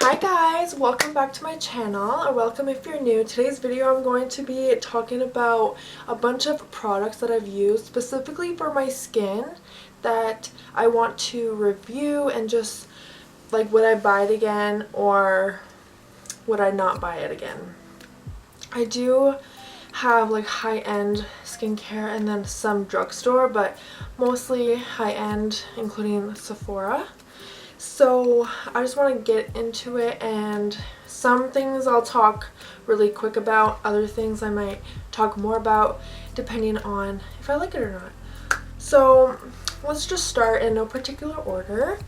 Hi guys, welcome back to my channel, or welcome if you're new. Today's video I'm going to be talking about a bunch of products that I've used specifically for my skin that I want to review and just like would I buy it again or would I not buy it again. I do have like high-end skincare and then some drugstore, but mostly high-end including Sephora. So I just want to get into it, and some things I'll talk really quick about, other things I might talk more about depending on if I like it or not. So let's just start in no particular order.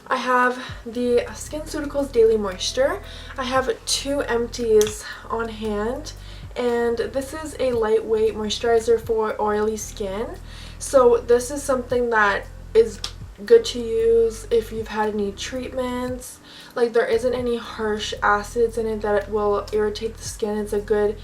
I have the SkinCeuticals Daily Moisture. I have two Empties on hand, and this is a lightweight moisturizer for oily skin. So this is something that is good to use if you've had any treatments. Like, there isn't any harsh acids in it that will irritate the skin. It's a good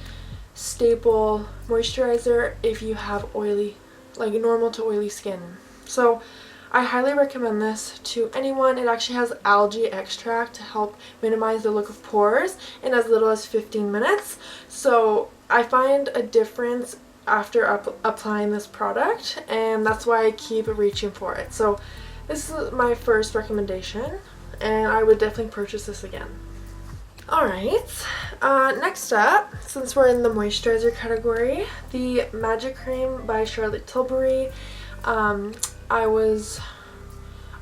staple moisturizer if you have oily, like normal to oily skin. So I highly recommend this to anyone. It actually has algae extract to help minimize the look of pores in as little as 15 minutes. So I find a difference after applying this product, and that's why I keep reaching for it. So this is my first recommendation, and I would definitely purchase this again. Alright, next up, since we're in the moisturizer category, the Magic Cream by Charlotte Tilbury. I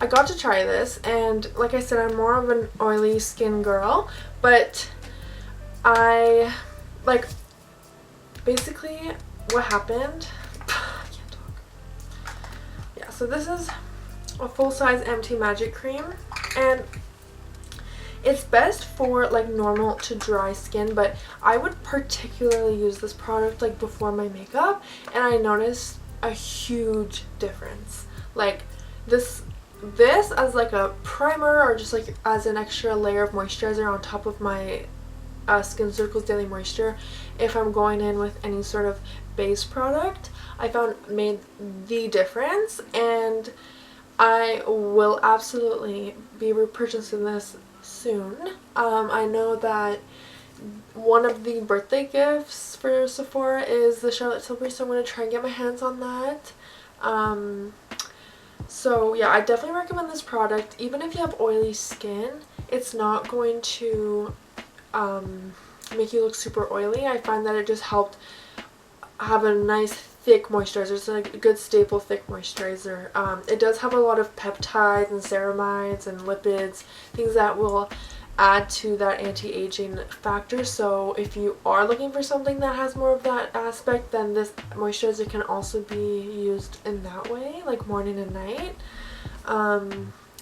got to try this, and like I said, I'm more of an oily skin girl, but basically what happened, I can't talk. Yeah, so this is a full-size empty Magic Cream, and it's best for like normal to dry skin, but I would particularly use this product like before my makeup, and I noticed a huge difference. Like this as like a primer, or just like as an extra layer of moisturizer on top of my SkinCeuticals Daily Moisture, if I'm going in with any sort of base product, I found made the difference, and I will absolutely be repurchasing this soon. I know that one of the birthday gifts for Sephora is the Charlotte Tilbury, so I'm going to try and get my hands on that. So yeah, I definitely recommend this product. Even if you have oily skin, it's not going to make you look super oily. I find that it just helped have a nice thick moisturizer. It's like a good staple thick moisturizer. It does have a lot of peptides and ceramides and lipids, things that will add to that anti-aging factor. So if you are looking for something that has more of that aspect, then this moisturizer can also be used in that way, like morning and night.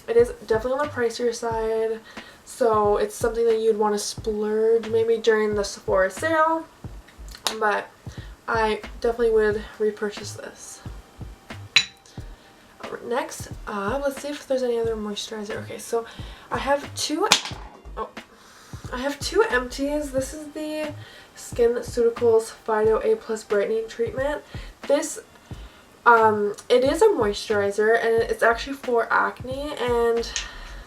It is definitely on the pricier side, so it's something that you'd want to splurge maybe during the Sephora sale, but I definitely would repurchase this. Next up, let's see if there's any other moisturizer. Okay, so I have two Empties. This is the SkinCeuticals Phyto A Plus Brightening Treatment. This it is a moisturizer, and it's actually for acne, and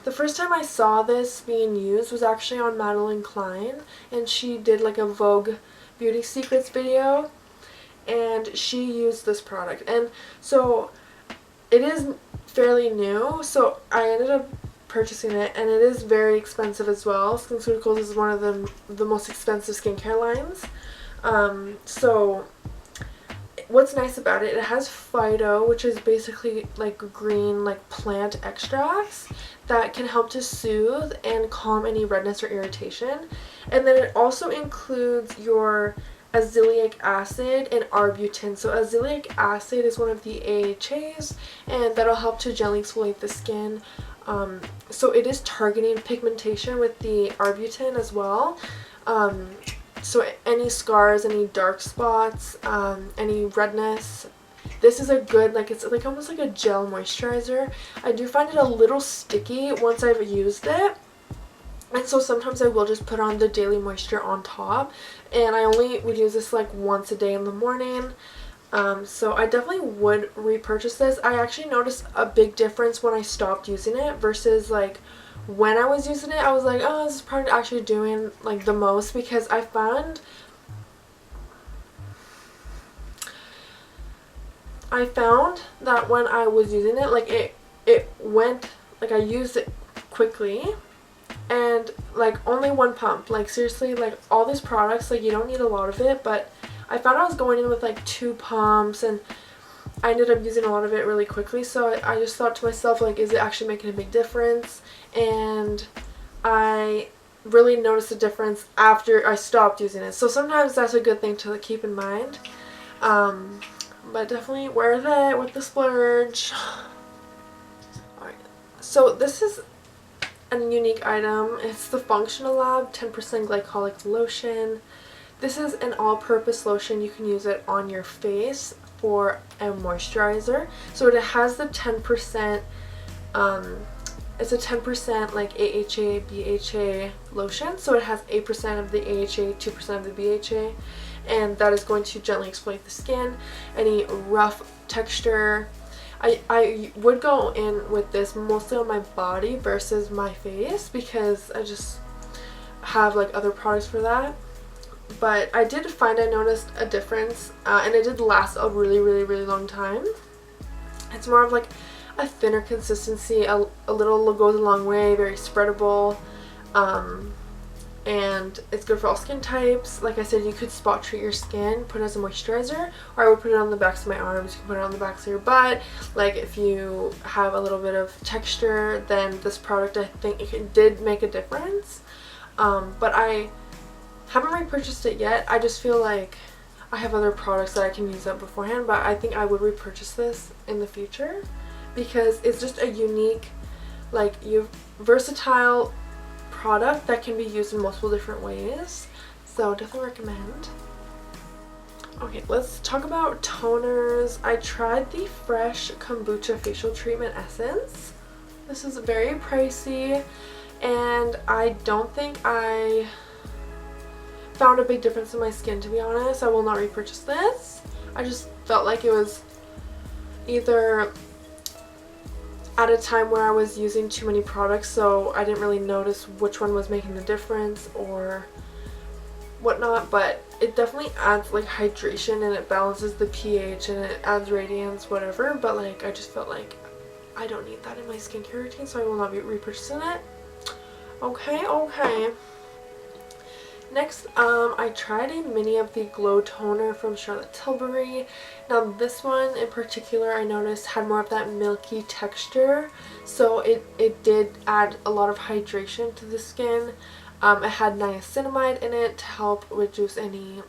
the first time I saw this being used was actually on Madeline Klein, and she did like a Vogue Beauty Secrets video, and she used this product, and so it is fairly new, so I ended up purchasing it, and it is very expensive as well. SkinCeuticals is one of the most expensive skincare lines. So what's nice about it, it has phyto, which is basically like green, like plant extracts that can help to soothe and calm any redness or irritation, and then it also includes your azelaic acid and arbutin. So azelaic acid is one of the AHAs, and that'll help to gently exfoliate the skin. So it is targeting pigmentation with the arbutin as well. So any scars, any dark spots, any redness, this is a good, like, it's like almost like a gel moisturizer. I do find it a little sticky once I've used it, and so sometimes I will just put on the Daily Moisture on top, and I only would use this like once a day in the morning. So I definitely would repurchase this. I actually noticed a big difference when I stopped using it versus like when I was using it, I was like, oh, this is product actually doing like the most, because I found that when I was using it, like it went, like I used it quickly, and like only one pump. Like seriously, like all these products, like you don't need a lot of it, but I found I was going in with like 2 pumps, and I ended up using a lot of it really quickly. So I just thought to myself, like, is it actually making a big difference? And I really noticed a difference after I stopped using it. So sometimes that's a good thing to keep in mind. But definitely worth it with the splurge. Alright, so this is a unique item. It's the Functional Lab 10% glycolic lotion. This is an all-purpose lotion. You can use it on your face for a moisturizer. So it has the 10%, it's a 10% like AHA, BHA lotion. So it has 8% of the AHA, 2% of the BHA, and that is going to gently exfoliate the skin, any rough texture. I would go in with this mostly on my body versus my face, because I just have like other products for that. But I did find I noticed a difference, and it did last a really long time. It's more of like a thinner consistency, a little goes a long way, very spreadable, and it's good for all skin types. Like I said, you could spot treat your skin, put it as a moisturizer, or I would put it on the backs of my arms. You can put it on the backs of your butt. Like if you have a little bit of texture, then this product, I think it did make a difference. But I haven't repurchased it yet. I just feel like I have other products that I can use up beforehand, but I think I would repurchase this in the future, because it's just a unique, like, versatile product that can be used in multiple different ways. So definitely recommend. Okay, let's talk about toners. I tried the Fresh Kombucha Facial Treatment Essence. This is very pricey, and I don't think I found a big difference in my skin, to be honest. I will not repurchase this. I just felt like it was either at a time where I was using too many products, so I didn't really notice which one was making the difference or whatnot, but it definitely adds like hydration, and it balances the pH, and it adds radiance, whatever. But like I just felt like I don't need that in my skincare routine, so I will not be repurchasing it. Okay. Next, I tried a mini of the Glow Toner from Charlotte Tilbury. Now this one in particular I noticed had more of that milky texture, so it did add a lot of hydration to the skin. It had niacinamide in it to help reduce any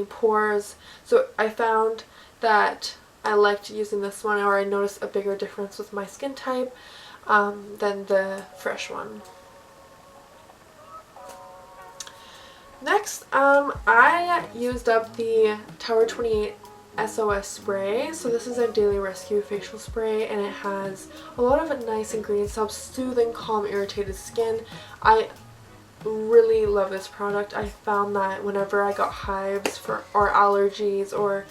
pores. So I found that I liked using this one, or I noticed a bigger difference with my skin type than the Fresh one. Next, I used up the Tower 28 SOS spray. So this is a daily rescue facial spray, and it has a lot of nice ingredients to help soothe and calm irritated skin. I really love this product. I found that whenever I got hives or allergies, or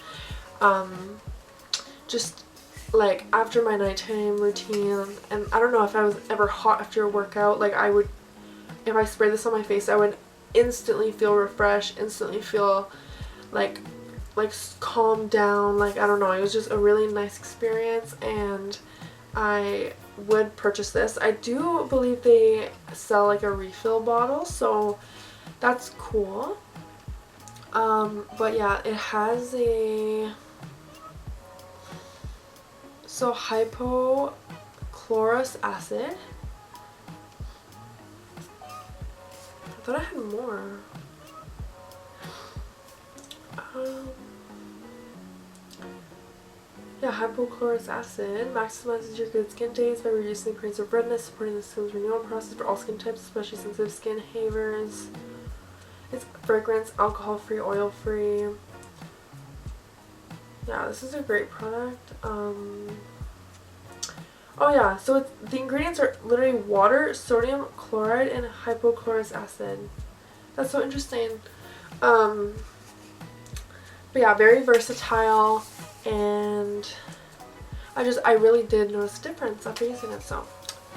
just like after my nighttime routine, and I don't know if I was ever hot after a workout, like if I sprayed this on my face, I would instantly feel refreshed, instantly feel like calmed down. Like, I don't know, it was just a really nice experience, and I would purchase this. I do believe they sell like a refill bottle, so that's cool. But yeah, it has hypochlorous acid. I thought I had more. Yeah, hypochlorous acid maximizes your good skin days by reducing the appearance of redness, supporting the skin's renewal process for all skin types, especially sensitive skin, havers. It's fragrance, alcohol-free, oil-free. Yeah, this is a great product. Oh yeah, so the ingredients are literally water, sodium chloride, and hypochlorous acid. That's so interesting. But yeah, very versatile, and I really did notice a difference after using it. So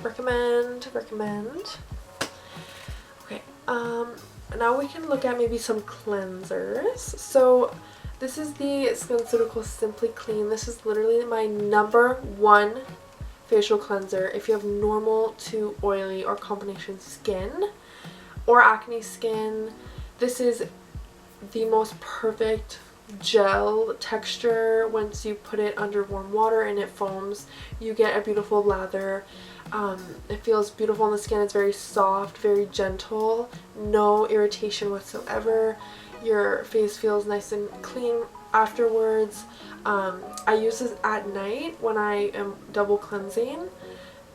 Recommend. Okay, now we can look at maybe some cleansers. So this is the SkinCeuticals Simply Clean. This is literally my #1 facial cleanser if you have normal to oily or combination skin or acne skin. This is the most perfect gel texture. Once you put it under warm water and it foams, you get a beautiful lather. It feels beautiful on the skin. It's very soft, very gentle, no irritation whatsoever. Your face feels nice and clean afterwards. I use this at night when I am double cleansing.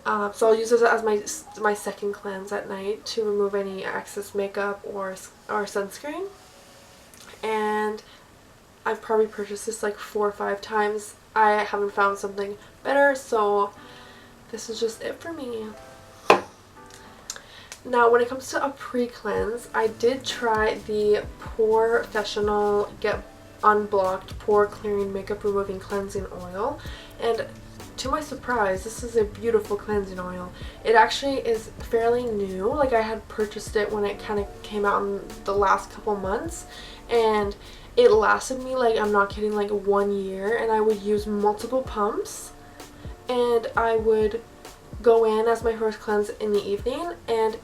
So I'll use this as my second cleanse at night to remove any excess makeup or sunscreen. And I've probably purchased this like 4 or 5 times. I haven't found something better, so this is just it for me. Now when it comes to a pre-cleanse, I did try the Professional Get Unblocked Pore Clearing Makeup Removing Cleansing Oil, and to my surprise, this is a beautiful cleansing oil. It actually is fairly new. Like, I had purchased it when it kind of came out in the last couple months, and it lasted me, like, I'm not kidding, like 1 year, and I would use multiple pumps, and I would go in as my first cleanse in the evening, and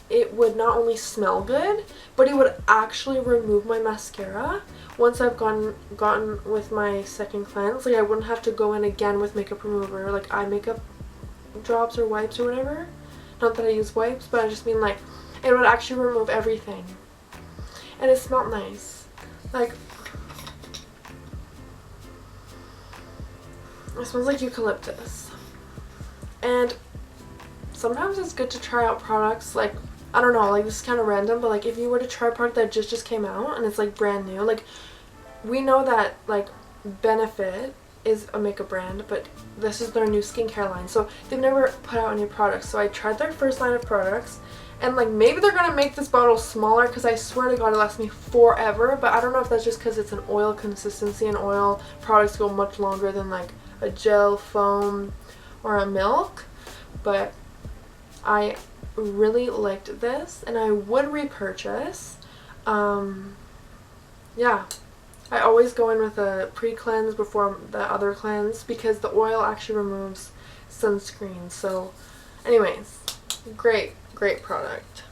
it would not only smell good, but it would actually remove my mascara. Once I've gotten with my second cleanse, like, I wouldn't have to go in again with makeup remover, like eye makeup drops or wipes or whatever. Not that I use wipes, but I just mean, like, it would actually remove everything. And it smelled nice. Like, it smells like eucalyptus. And sometimes it's good to try out products, like, I don't know, like, this is kind of random, but like, if you were to try a product that just came out and it's like brand new, like, we know that like Benefit is a makeup brand, but this is their new skincare line, so they've never put out any products. So I tried their first line of products, and like, maybe they're gonna make this bottle smaller, because I swear to God it lasts me forever, but I don't know if that's just because it's an oil consistency, and oil products go much longer than like a gel, foam, or a milk. But I really liked this, and I would repurchase. Yeah, I always go in with a pre-cleanse before the other cleanse, because the oil actually removes sunscreen. So anyways, great product.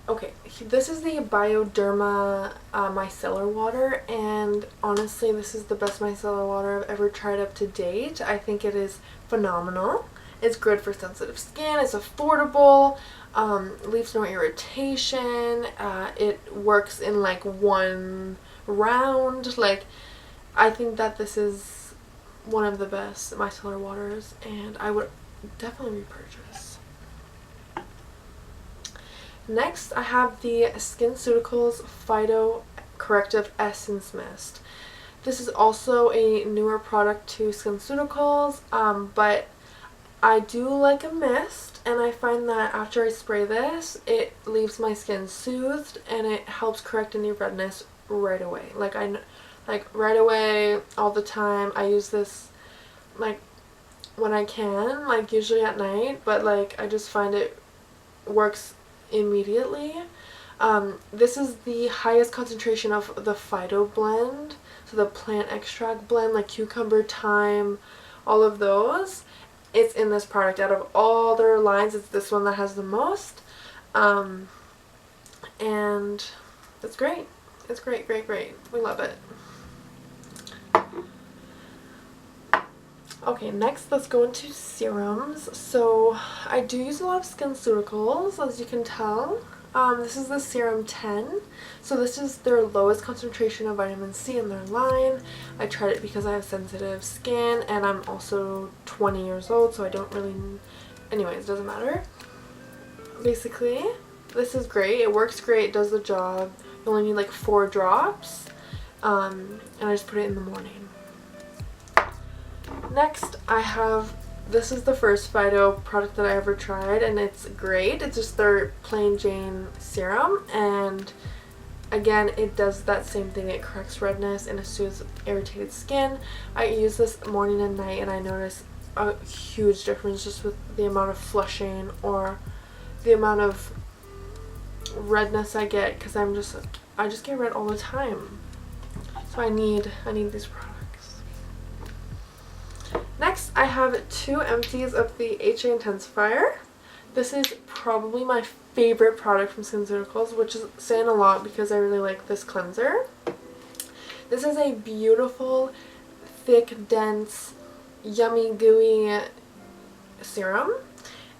Okay, this is the Bioderma micellar water, and honestly, this is the best micellar water I've ever tried up to date. I think it is phenomenal. It's good for sensitive skin, it's affordable, leaves no irritation, it works in like 1 round. Like, I think that this is one of the best micellar waters, and I would definitely repurchase. Next, I have the SkinCeuticals Phyto Corrective Essence Mist. This is also a newer product to SkinCeuticals, but I do like a mist, and I find that after I spray this, it leaves my skin soothed, and it helps correct any redness right away. Like, right away, all the time. I use this like when I can, like usually at night, but like, I just find it works immediately. This is the highest concentration of the phyto blend, so the plant extract blend, like cucumber, thyme, all of those. It's in this product. Out of all their lines, it's this one that has the most, and it's great. It's great. We love it. Okay, next let's go into serums. So I do use a lot of SkinCeuticals, as you can tell. This is the Serum 10. So this is their lowest concentration of vitamin C in their line. I tried it because I have sensitive skin, and I'm also 20 years old, so I don't really... Anyways, doesn't matter. Basically, this is great. It works great. It does the job. You only need like 4 drops. And I just put it in the morning. Next, I have... This is the first Phyto product that I ever tried, and it's great. It's just their plain Jane serum, and again, it does that same thing. It corrects redness and it soothes irritated skin. I use this morning and night, and I notice a huge difference just with the amount of flushing or the amount of redness I get, because I just get red all the time. So I need these products. Next, I have 2 empties of the HA Intensifier. This is probably my favorite product from SkinCeuticals, which is saying a lot because I really like this cleanser. This is a beautiful, thick, dense, yummy, gooey serum.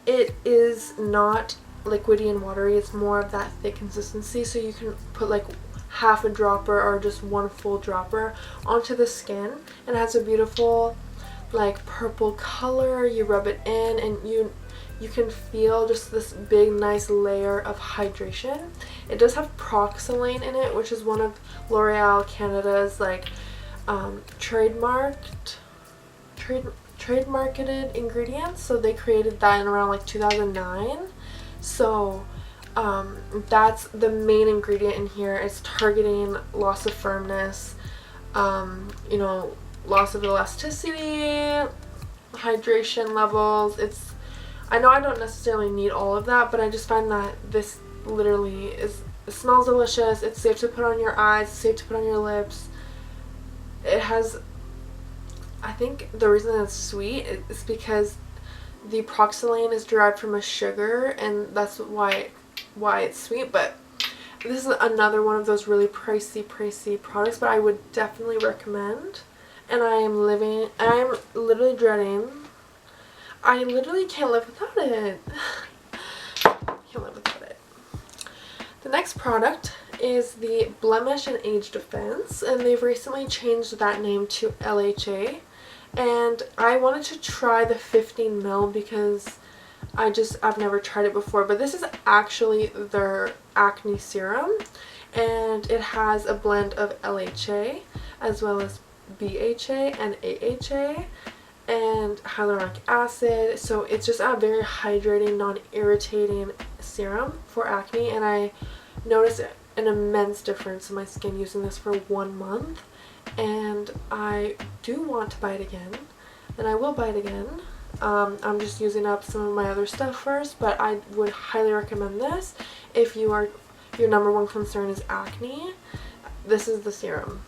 It is not liquidy and watery. It's more of that thick consistency, so you can put like half a dropper or just one full dropper onto the skin, and it has a beautiful like purple color. You rub it in and you can feel just this big nice layer of hydration. It does have proxylane in it, which is one of L'Oreal Canada's like trademarked ingredients. So they created that in around like 2009. So that's the main ingredient in here. It's targeting loss of firmness, you know, loss of elasticity, hydration levels. I know I don't necessarily need all of that, but I just find that this literally it smells delicious. It's safe to put on your eyes, it's safe to put on your lips. It has, I think the reason it's sweet is because the proxylane is derived from a sugar, and that's why it's sweet. But this is another one of those really pricey products, but I would definitely recommend. And I am literally dreading. I literally can't live without it. Can't live without it. The next product is the Blemish and Age Defense, and they've recently changed that name to LHA. And I wanted to try the 15 ml because I've never tried it before, but this is actually their acne serum, and it has a blend of LHA as well as BHA and AHA and hyaluronic acid. So it's just a very hydrating, non-irritating serum for acne, and I noticed an immense difference in my skin using this for 1 month, and I do want to buy it again, and I will buy it again. I'm just using up some of my other stuff first, but I would highly recommend this if your number one concern is acne. This is the serum.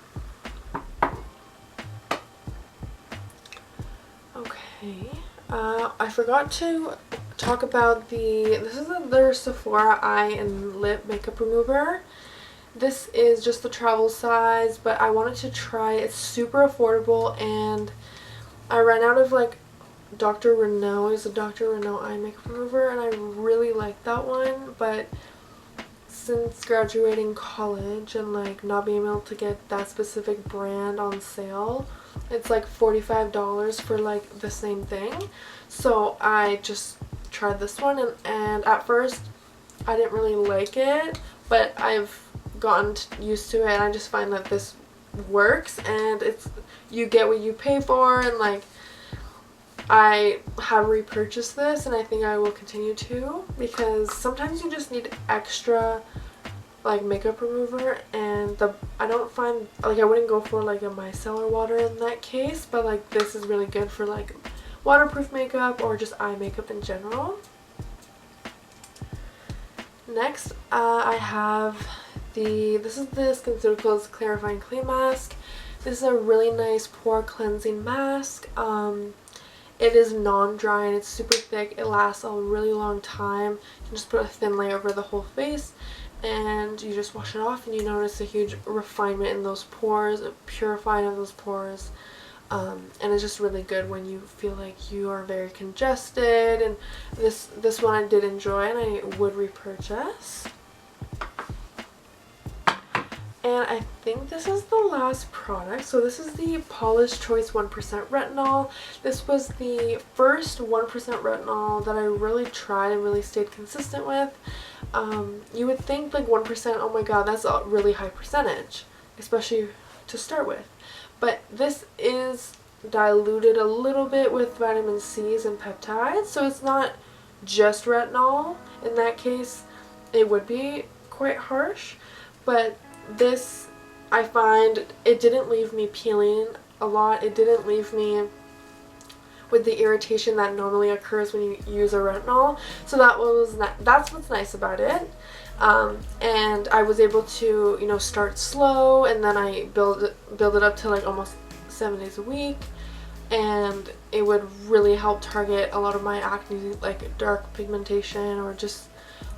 Okay, I forgot to talk about this is their Sephora eye and lip makeup remover. This is just the travel size, but I wanted to try it. It's super affordable, and I ran out of like Dr. Renault is a Dr. Renault eye makeup remover, and I really like that one. But since graduating college and like not being able to get that specific brand on sale, it's like $45 for like the same thing. So I just tried this one, and at first I didn't really like it, but I've gotten used to it, and I just find that this works, and you get what you pay for, and like I have repurchased this, and I think I will continue to, because sometimes you just need extra like makeup remover, and I don't find like I wouldn't go for like a micellar water in that case, but like this is really good for like waterproof makeup or just eye makeup in general. Next, I have this is the SkinCeuticals Clarifying Clay Mask. This is a really nice pore cleansing mask. It is non-dry and it's super thick. It lasts a really long time. You can just put a thin layer over the whole face, and you just wash it off, and you notice a huge refinement in those pores, a purifying of those pores. And it's just really good when you feel like you are very congested, and this one I did enjoy, and I would repurchase. And I think this is the last product. So this is the Paula's Choice 1% Retinol. This was the first 1% retinol that I really tried and really stayed consistent with. You would think like 1%, oh my god, that's a really high percentage, especially to start with. But this is diluted a little bit with vitamin C's and peptides, so it's not just retinol. In that case, it would be quite harsh, but this, I find, it didn't leave me peeling a lot. It didn't leave me with the irritation that normally occurs when you use a retinol. So that's what's nice about it. And I was able to, you know, start slow, and then I build it up to like almost 7 days a week, and it would really help target a lot of my acne, like dark pigmentation or just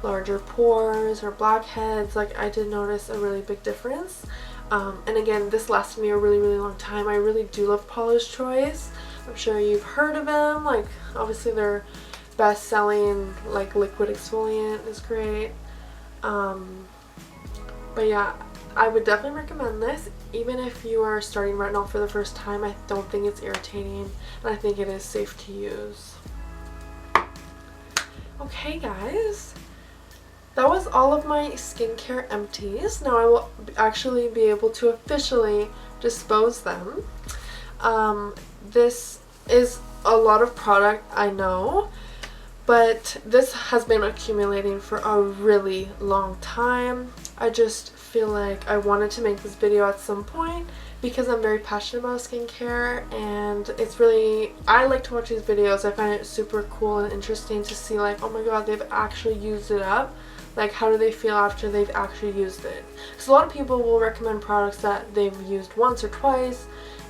larger pores or blackheads. Like, I did notice a really big difference. And again, this lasted me a really long time. I really do love Paula's Choice. I'm sure you've heard of them. Like, obviously their best selling like liquid exfoliant is great. But yeah, I would definitely recommend this. Even if you are starting retinol for the first time, I don't think it's irritating, and I think it is safe to use. Okay guys, that was all of my skincare empties. Now I will actually be able to officially dispose them. This is a lot of product, I know, but this has been accumulating for a really long time. I just feel like I wanted to make this video at some point because I'm very passionate about skincare, and it's really, I like to watch these videos. I find it super cool and interesting to see like, oh my god, they've actually used it up. Like, how do they feel after they've actually used it? Because a lot of people will recommend products that they've used once or twice,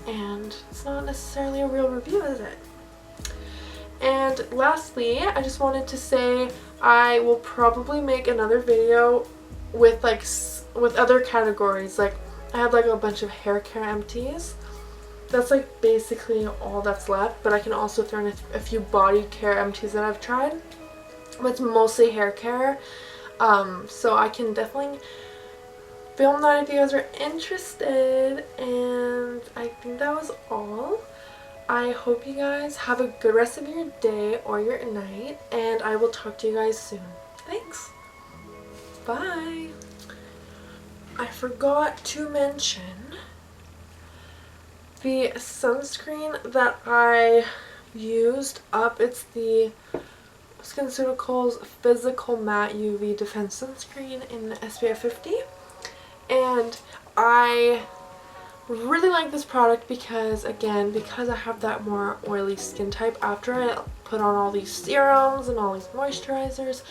and it's not necessarily a real review, is it? And lastly, I just wanted to say I will probably make another video with with other categories. Like, I have like a bunch of hair care empties. That's like basically all that's left, but I can also throw in a few body care empties that I've tried. But it's mostly hair care. So I can definitely film that if you guys are interested. And I think that was all. I hope you guys have a good rest of your day or your night, and I will talk to you guys soon. Thanks. Bye. I forgot to mention the sunscreen that I used up. It's the SkinCeuticals Physical Matte UV Defense Sunscreen in SPF 50, and I really like this product because, again, because I have that more oily skin type, after I put on all these serums and all these moisturizers,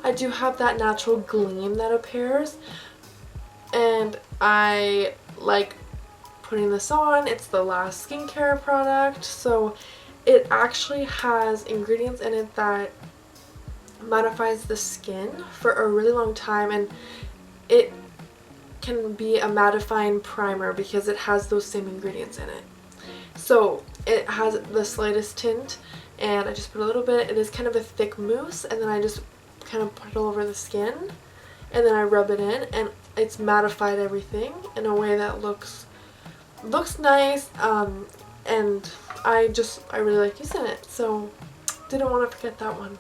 I do have that natural gleam that appears, and I like putting this on. It's the last skincare product, so it actually has ingredients in it that mattifies the skin for a really long time, and it can be a mattifying primer because it has those same ingredients in it. So it has the slightest tint, and I just put a little bit. It is kind of a thick mousse, and then I just kind of put it all over the skin, and then I rub it in, and it's mattified everything in a way that looks nice, and I really like using it, so didn't want to forget that one.